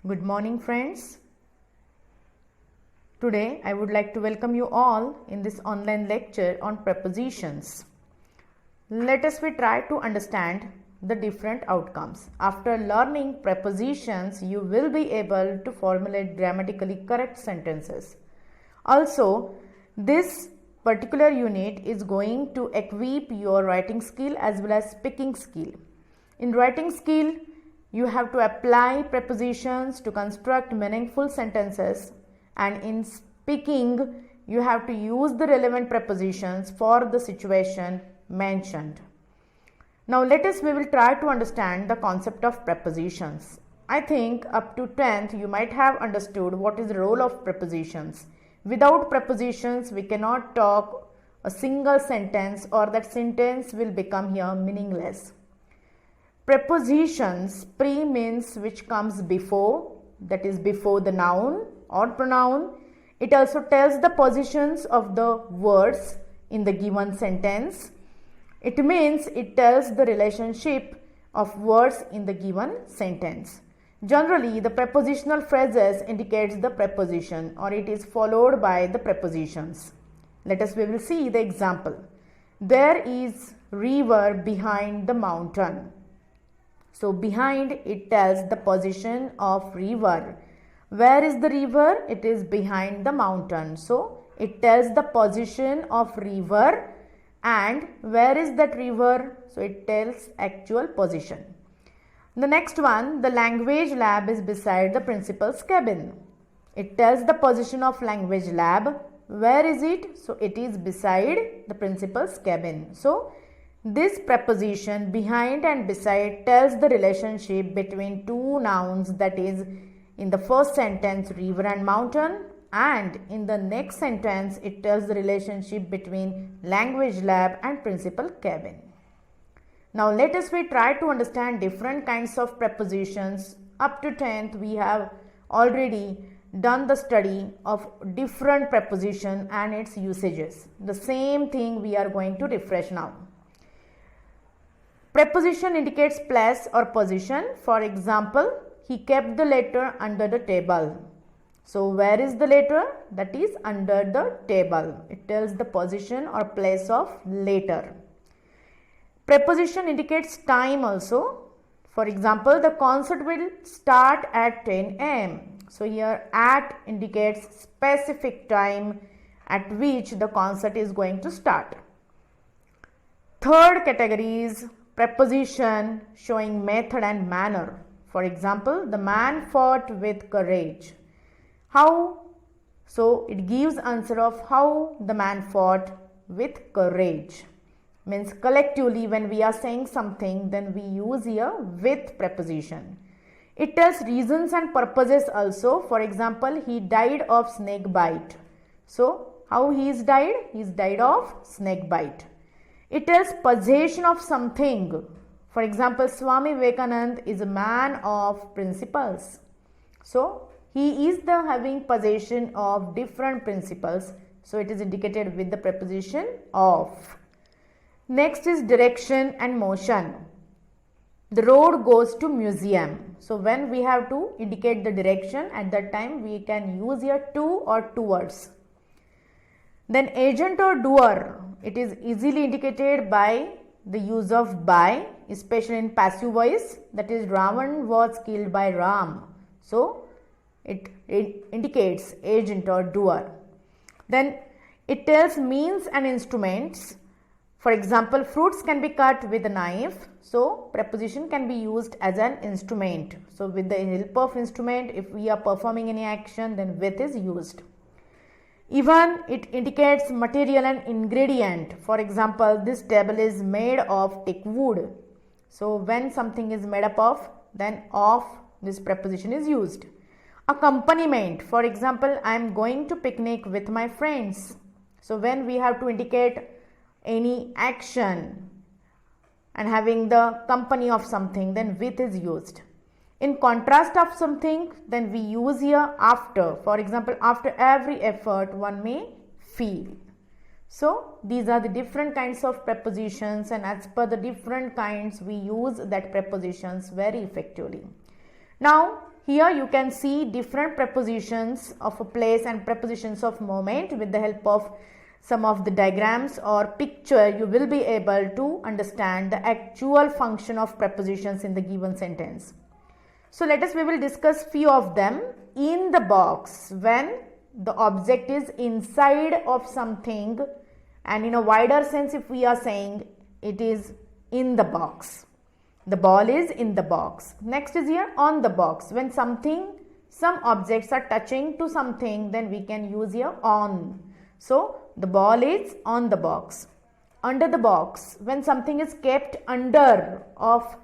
Good morning, friends. Today, I would like to welcome you all in this online lecture on prepositions. Let us try to understand the different outcomes. After learning prepositions, you will be able to formulate grammatically correct sentences. Also, this particular unit is going to equip your writing skill as well as speaking skill. In writing skill, you have to apply prepositions to construct meaningful sentences, and in speaking, you have to use the relevant prepositions for the situation mentioned. Now we will try to understand the concept of prepositions. I think up to 10th you might have understood what is the role of prepositions. Without prepositions, we cannot talk a single sentence, or that sentence will become here meaningless. Prepositions, pre means which comes before, that is before the noun or pronoun. It also tells the positions of the words in the given sentence. It means it tells the relationship of words in the given sentence. Generally, the prepositional phrases indicates the preposition, or it is followed by the prepositions. We will see the example. There is river behind the mountain. So behind, it tells the position of river. Where is the river? It is behind the mountain. So it tells the position of river. And where is that river? So it tells actual position. The next one, the language lab is beside the principal's cabin. It tells the position of language lab. Where is it? So it is beside the principal's cabin. So this preposition behind and beside tells the relationship between two nouns, that is in the first sentence river and mountain, and in the next sentence it tells the relationship between language lab and principal cabin. Now we try to understand different kinds of prepositions. Up to 10th we have already done the study of different preposition and its usages. The same thing we are going to refresh now. Preposition indicates place or position. For example, he kept the letter under the table. So where is the letter? That is under the table. It tells the position or place of letter. Preposition indicates time also. For example, the concert will start at 10 am. So here at indicates specific time at which the concert is going to start. Third category is preposition showing method and manner. For example, the man fought with courage. How? So it gives answer of how the man fought with courage. Means collectively when we are saying something, then we use here with preposition. It tells reasons and purposes also. For example, he died of snake bite. So how he is died? He is died of snake bite. It tells possession of something. For example, Swami Vivekananda is a man of principles. So he is the having possession of different principles. So it is indicated with the preposition of. Next is direction and motion. The road goes to museum. So when we have to indicate the direction, at that time we can use here to or towards. Then agent or doer. It is easily indicated by the use of by, especially in passive voice, that is Ravan was killed by Ram. So it indicates agent or doer. Then it tells means and instruments. For example, fruits can be cut with a knife. So preposition can be used as an instrument. So with the help of instrument, if we are performing any action, then with is used. Even it indicates material and ingredient. For example, this table is made of teak wood. So when something is made up of, then of this preposition is used. Accompaniment. For example, I am going to picnic with my friends. So when we have to indicate any action and having the company of something, then with is used. In contrast of something, then we use here after. For example, after every effort one may feel. So these are the different kinds of prepositions, and as per the different kinds we use that prepositions very effectively. Now Here you can see different prepositions of a place and prepositions of moment. With the help of some of the diagrams or picture, you will be able to understand the actual function of prepositions in the given sentence. So we will discuss few of them. In the box, when the object is inside of something, and in a wider sense if we are saying it is in the box. The ball is in the box. Next is here on the box. When some objects are touching to something, then we can use here on. So the ball is on the box. Under the box, when something is kept under of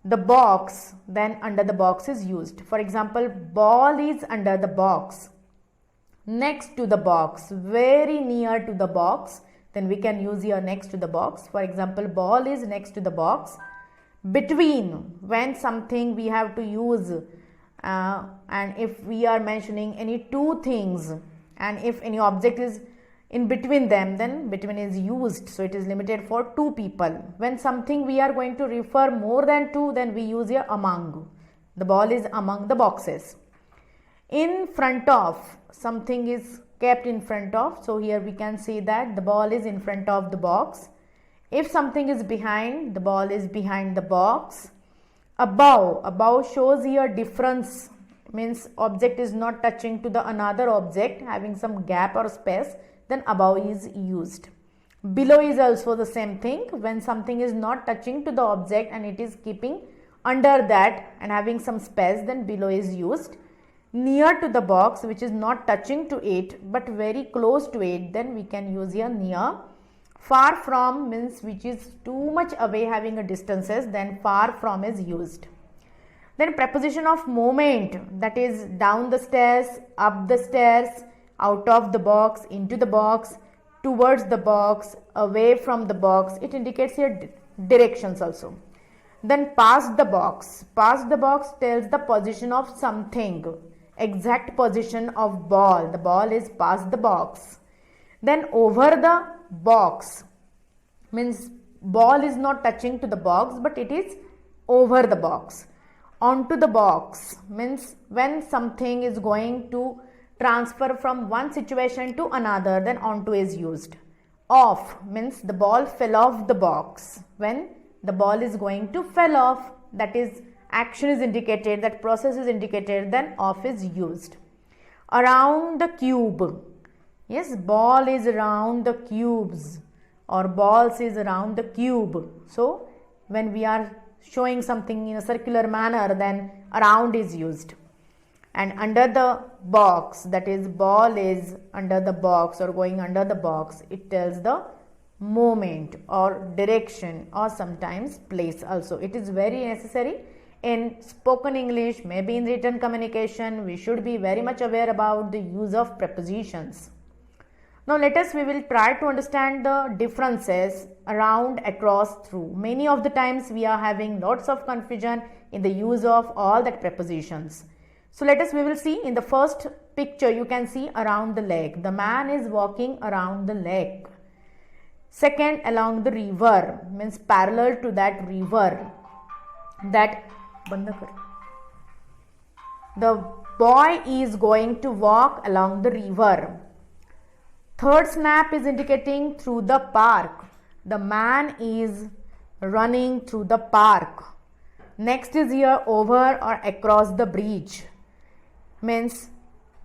the box, then under the box is used. For example, ball is under the box. Next to the box, very near to the box, then we can use here next to the box. For example, ball is next to the box. Between, when something we have to use, and if we are mentioning any two things, and if any object is in between them, then between is used. So it is limited for two people. When something we are going to refer more than two, then we use here among. The ball is among the boxes. In front of, something is kept in front of. So here we can say that the ball is in front of the box. If something is behind, the ball is behind the box. Above shows here difference, means object is not touching to the another object, having some gap or space, then above is used. Below is also the same thing. When something is not touching to the object and it is keeping under that and having some space, then below is used. Near to the box, which is not touching to it but very close to it, then we can use here near. Far from means which is too much away, having a distances, then far from is used. Then preposition of moment, that is down the stairs, up the stairs, out of the box, into the box, towards the box, away from the box. It indicates here directions also. Then past the box. Past the box tells the position of something, exact position of ball. The ball is past the box. Then over the box means ball is not touching to the box but it is over the box. Onto the box means when something is going to transfer from one situation to another, then onto is used. Off means the ball fell off the box. When the ball is going to fell off, that is action is indicated, that process is indicated, then off is used. Around the cube. Yes, ball is around the cubes or balls is around the cube. So when we are showing something in a circular manner, then around is used. And under the box, that is ball is under the box or going under the box, it tells the moment or direction or sometimes place also. It is very necessary in spoken English, maybe in written communication. We should be very much aware about the use of prepositions. Now we will try to understand the differences around, across, through. Many of the times we are having lots of confusion in the use of all that prepositions. So we will see in the first picture, you can see around the lake. The man is walking around the lake. Second, along the river, means parallel to that river. The boy is going to walk along the river. Third snap is indicating through the park. The man is running through the park. Next is here over or across the bridge. Means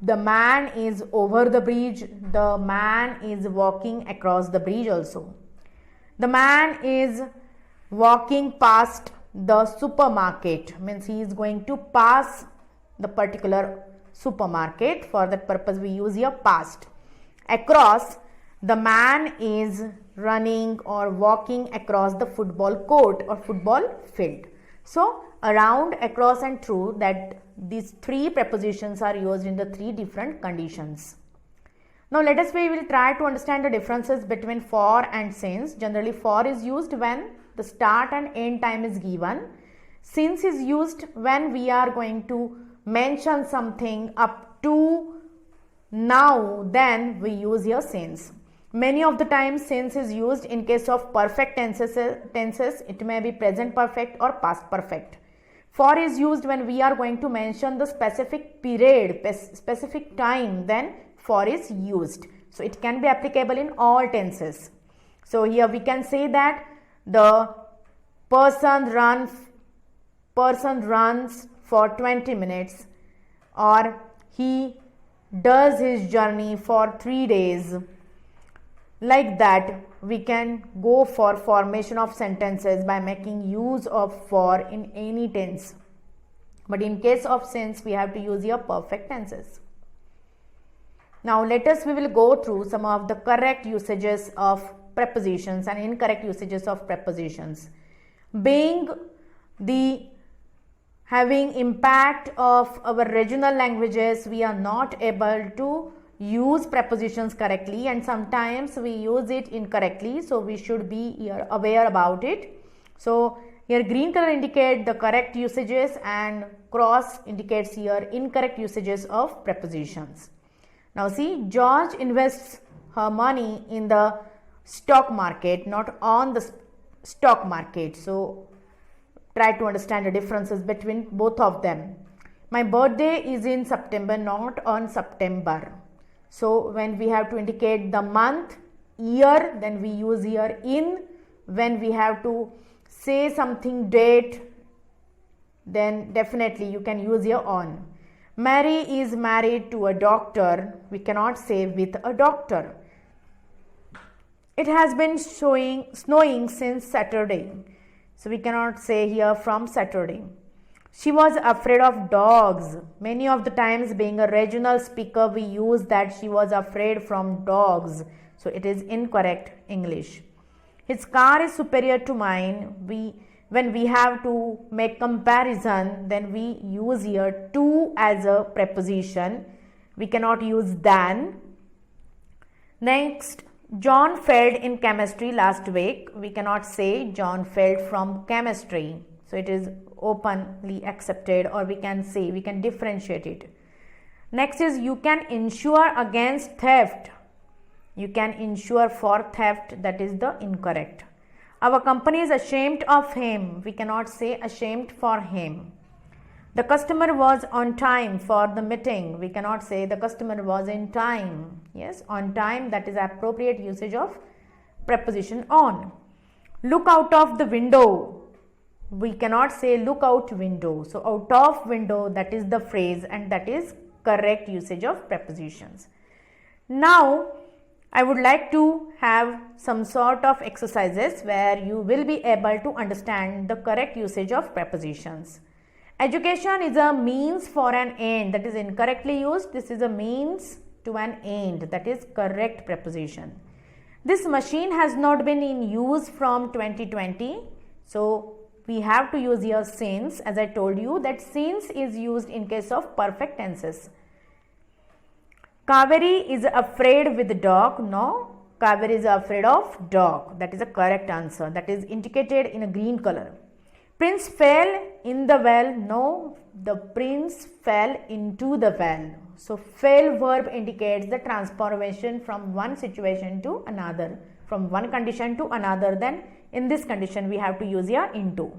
the man is over the bridge. The man is walking across the bridge also. The man is walking past the supermarket. Means he is going to pass the particular supermarket. For that purpose we use here past. Across, the man is running or walking across the football court or football field. So around, across and through, that these three prepositions are used in the three different conditions. Now we will try to understand the differences between for and since. Generally for is used when the start and end time is given. Since is used when we are going to mention something up to now, then we use here since. Many of the times since is used in case of perfect tenses. It may be present perfect or past perfect. For is used when we are going to mention the specific period, specific time, then for is used. So it can be applicable in all tenses. So here we can say that the person runs for 20 minutes, or he does his journey for 3 days. Like that, we can go for formation of sentences by making use of for in any tense. But in case of since, we have to use your perfect tenses. Now we will go through some of the correct usages of prepositions and incorrect usages of prepositions. Being the having impact of our regional languages, we are not able to use prepositions correctly, and sometimes we use it incorrectly, so we should be aware about it. So here green color indicate the correct usages and cross indicates here incorrect usages of prepositions. Now see, George invests her money in the stock market, not on the stock market. So try to understand the differences between both of them. My birthday is in September, not on September. So when we have to indicate the month, year, then we use here in. When we have to say something date, then definitely you can use here on. Mary is married to a doctor. We cannot say with a doctor. It has been snowing since Saturday. So we cannot say here from Saturday. She was afraid of dogs. Many of the times, being a regional speaker, we use that she was afraid from dogs. So it is incorrect English. His car is superior to mine. When we have to make comparison, then we use here to as a preposition. We cannot use than. Next, John failed in chemistry last week. We cannot say John failed from chemistry. So it is openly accepted, or we can say, we can differentiate it. Next is you can insure against theft. You can insure for theft, that is the incorrect. Our company is ashamed of him. We cannot say ashamed for him. The customer was on time for the meeting. We cannot say the customer was in time. Yes, on time, that is appropriate usage of preposition on. Look out of the window. We cannot say look out window. So out of window, that is the phrase, and that is correct usage of prepositions. Now I would like to have some sort of exercises where you will be able to understand the correct usage of prepositions. Education is a means for an end, that is incorrectly used. This is a means to an end, that is correct preposition. This machine has not been in use from 2020. So we have to use here since. As I told you that since is used in case of perfect tenses. Kaveri is afraid with the dog. No, Kaveri is afraid of dog. That is a correct answer. That is indicated in a green color. Prince fell in the well. No, the prince fell into the well. So fell verb indicates the transformation from one situation to another, from one condition to another. Then in this condition we have to use here into.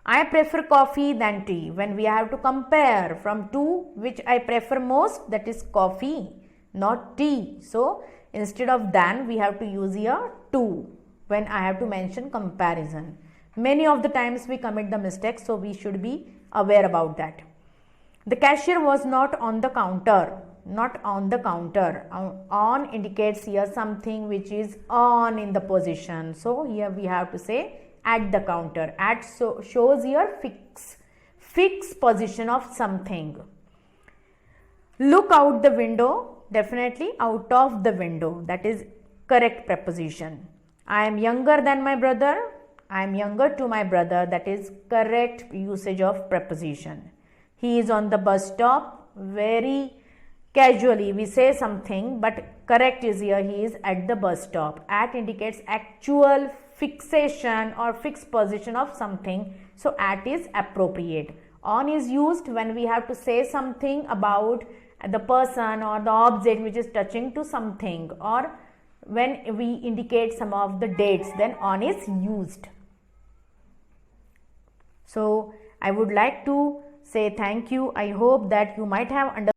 I prefer coffee than tea. When we have to compare from two, which I prefer most, that is coffee, not tea. So instead of than, we have to use here to when I have to mention comparison. Many of the times we commit the mistake, so we should be aware about that. The cashier was not on the counter. Not on the counter. On indicates here something which is on in the position. So here we have to say at the counter. At shows here fixed position of something. Look out the window. Definitely out of the window. That is correct preposition. I am younger than my brother. I am younger to my brother. That is correct usage of preposition. He is on the bus stop. Very casually we say something, but correct is here he is at the bus stop. At indicates actual fixation or fixed position of something. So at is appropriate. On is used when we have to say something about the person or the object which is touching to something, or when we indicate some of the dates, then on is used. So I would like to say thank you. I hope that you might have understood